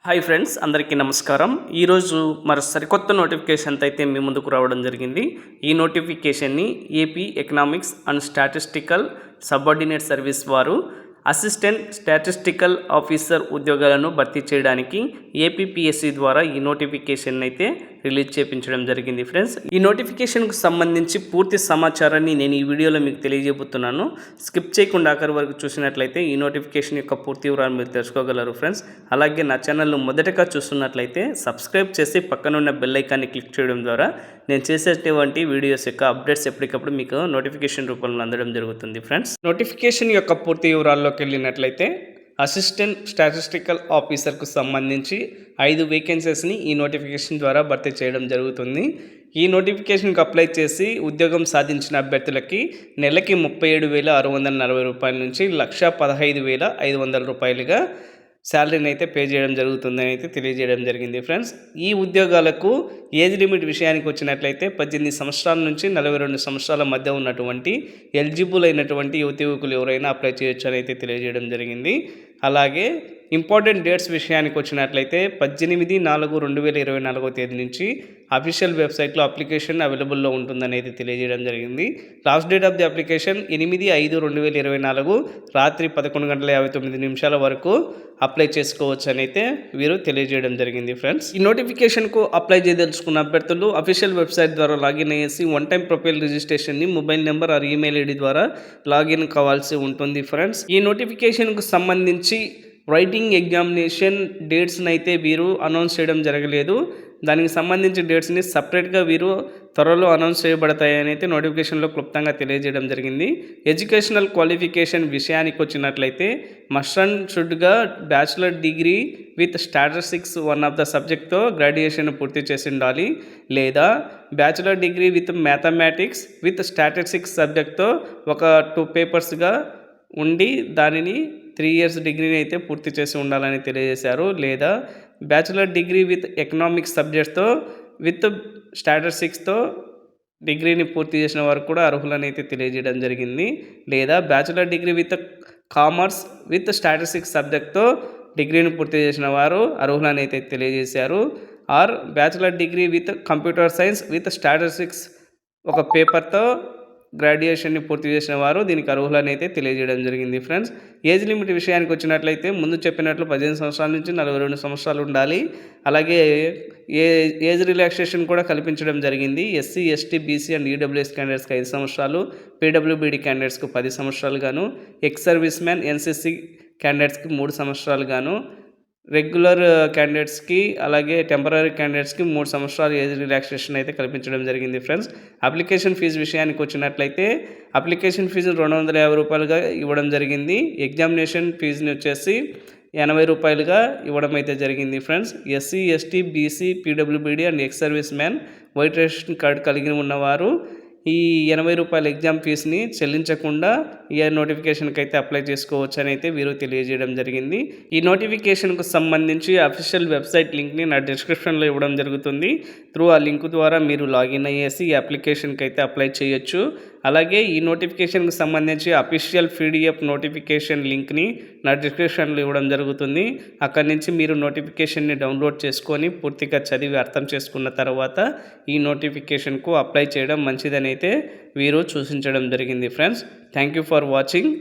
Hi friends, అందరికీ నమస్కారం. ఈరోజు మరి సరికొత్త నోటిఫికేషన్తో అయితే మీ ముందుకు రావడం జరిగింది. ఈ నోటిఫికేషన్ని AP economics and statistical subordinate service వారు అసిస్టెంట్ స్టాటిస్టికల్ ఆఫీసర్ ఉద్యోగాలను భర్తీ చేయడానికి ఏపీపీఎస్సీ ద్వారా ఈ నోటిఫికేషన్ అయితే రిలీజ్ చేయించడం జరిగింది. ఫ్రెండ్స్, ఈ నోటిఫికేషన్కు సంబంధించి పూర్తి సమాచారాన్ని నేను ఈ వీడియోలో మీకు తెలియజేయబోతున్నాను. స్కిప్ చేయకుండా ఆఖరి వరకు చూసినట్లయితే ఈ నోటిఫికేషన్ యొక్క పూర్తి వివరాలు మీరు తెలుసుకోగలరు. ఫ్రెండ్స్, అలాగే నా ఛానల్ను మొదటగా చూస్తున్నట్లయితే సబ్స్క్రైబ్ చేసి పక్కనున్న బెల్ ఐకాన్ని క్లిక్ చేయడం ద్వారా నేను చేసేటువంటి వీడియోస్ యొక్క అప్డేట్స్ ఎప్పటికప్పుడు మీకు నోటిఫికేషన్ రూపంలో అందడం జరుగుతుంది. ఫ్రెండ్స్, నోటిఫికేషన్ యొక్క పూర్తి వివరాల్లోకి వెళ్ళినట్లయితే అసిస్టెంట్ స్టాటిస్టికల్ ఆఫీసర్కు సంబంధించి 5 వేకెన్సీస్ని ఈ నోటిఫికేషన్ ద్వారా భర్తీ చేయడం జరుగుతుంది. ఈ నోటిఫికేషన్కి అప్లై చేసి ఉద్యోగం సాధించిన అభ్యర్థులకి నెలకి 37,640 రూపాయల నుంచి 1,15,500 రూపాయలుగా శాలరీని అయితే పే చేయడం జరుగుతుందని అయితే తెలియజేయడం జరిగింది. ఫ్రెండ్స్, ఈ ఉద్యోగాలకు ఏజ్ లిమిట్ విషయానికి వచ్చినట్లయితే 18 సంవత్సరాల నుంచి 42 సంవత్సరాల మధ్య ఉన్నటువంటి ఎలిజిబుల్ అయినటువంటి యువకులు ఎవరైనా అప్లై చేయొచ్చు అని అయితే తెలియజేయడం జరిగింది. అలాగే ఇంపార్టెంట్ డేట్స్ విషయానికి వచ్చినట్లయితే 18/4/2024 తేదీ నుంచి అఫీషియల్ వెబ్సైట్లో అప్లికేషన్ అవైలబుల్లో ఉంటుందని అయితే తెలియజేయడం జరిగింది. Last date of the application 8/5/2024 రాత్రి 11:59 వరకు అప్లై చేసుకోవచ్చు అని అయితే వీరు తెలియజేయడం జరిగింది. ఫ్రెండ్స్, ఈ నోటిఫికేషన్కు అప్లై చేయదలుచుకున్న అభ్యర్థులు అఫీషియల్ వెబ్సైట్ ద్వారా లాగిన్ అయ్యేసి వన్ టైం ప్రొఫైల్ రిజిస్ట్రేషన్ని mobile number or email ID ద్వారా లాగిన్ కావాల్సి ఉంటుంది. ఫ్రెండ్స్, ఈ నోటిఫికేషన్కు సంబంధించి రైటింగ్ ఎగ్జామినేషన్ డేట్స్ని అయితే వీరు అనౌన్స్ చేయడం జరగలేదు. దానికి సంబంధించిన డేట్స్ని సపరేట్గా వీరు త్వరలో అనౌన్స్ చేయబడతాయని అయితే నోటిఫికేషన్లో క్లుప్తంగా తెలియజేయడం జరిగింది. ఎడ్యుకేషనల్ క్వాలిఫికేషన్ విషయానికి వచ్చినట్లయితే మస్ట్ అండ్ షుడ్గా bachelor degree with statistics one of the సబ్జెక్ట్తో గ్రాడ్యుయేషన్ పూర్తి చేసి ఉండాలి, లేదా bachelor degree with mathematics with statistics సబ్జెక్ట్తో ఒక 2 పేపర్స్గా ఉండి దానిని 3 ఇయర్స్ డిగ్రీని అయితే పూర్తి చేసి ఉండాలని తెలియజేశారు, లేదా బ్యాచిలర్ డిగ్రీ విత్ ఎకనామిక్స్ సబ్జెక్ట్తో విత్ స్టాటిస్టిక్స్తో డిగ్రీని పూర్తి చేసిన వారు కూడా అర్హులని అయితే తెలియజేయడం జరిగింది, లేదా bachelor degree with commerce with statistics సబ్జెక్ట్తో డిగ్రీని పూర్తి చేసిన వారు అర్హులని అయితే తెలియజేశారు, or bachelor degree with computer science with statistics ఒక పేపర్తో గ్రాడ్యుయేషన్ని పూర్తి చేసిన వారు దీనికి అర్హులని అయితే తెలియజేయడం జరిగింది. ఫ్రెండ్స్, ఏజ్ లిమిట్ విషయానికి వచ్చినట్లయితే ముందు చెప్పినట్లు 18 సంవత్సరాల నుంచి 42 సంవత్సరాలు ఉండాలి. అలాగే ఏజ్ రిలాక్సేషన్ కూడా కల్పించడం జరిగింది. SC, ST, BC and EWS క్యాండిడేట్స్కి 5 సంవత్సరాలు, పీడబ్ల్యూబీడీ క్యాండిడేట్స్కి 10 సంవత్సరాలు గాను, ఎక్స్ సర్వీస్ మ్యాన్ ఎన్సీసీ క్యాండిడేట్స్కి 3 సంవత్సరాలు గాను, రెగ్యులర్ క్యాండిడేట్స్కి అలాగే టెంపరీ క్యాండిడేట్స్కి 3 సంవత్సరాలు ఏజ్ రిలాక్సేషన్ అయితే కల్పించడం జరిగింది. ఫ్రెండ్స్, అప్లికేషన్ ఫీజు విషయానికి వచ్చినట్లయితే అప్లికేషన్ ఫీజు 250 రూపాయలుగా ఇవ్వడం జరిగింది. ఎగ్జామినేషన్ ఫీజుని వచ్చేసి 80 రూపాయలుగా ఇవ్వడం అయితే జరిగింది. Friends, SC, ST, BC, PWBD and ex service man white ration card కలిగి ఉన్నవారు ఈ 80 రూపాయల ఎగ్జామ్ ఫీజుని చెల్లించకుండా ఈ నోటిఫికేషన్కి అయితే అప్లై చేసుకోవచ్చు అని అయితే వీరు తెలియజేయడం జరిగింది. ఈ నోటిఫికేషన్కు సంబంధించి అఫీషియల్ వెబ్సైట్ లింక్ని నా డిస్క్రిప్షన్లో ఇవ్వడం జరుగుతుంది. ఆ లింక్ ద్వారా మీరు లాగిన్ అయ్యేసి ఈ అప్లికేషన్కి అయితే అప్లై చేయొచ్చు. అలాగే ఈ నోటిఫికేషన్కి సంబంధించి అఫీషియల్ పీడిఎఫ్ నోటిఫికేషన్ లింక్ని నా డిస్క్రిప్షన్లో ఇవ్వడం జరుగుతుంది. అక్కడి నుంచి మీరు నోటిఫికేషన్ని డౌన్లోడ్ చేసుకొని పూర్తిగా చదివి అర్థం చేసుకున్న తర్వాత ఈ నోటిఫికేషన్కు అప్లై చేయడం మంచిదని అయితే వీరు సూచించడం జరిగింది. Friends, thank you for watching.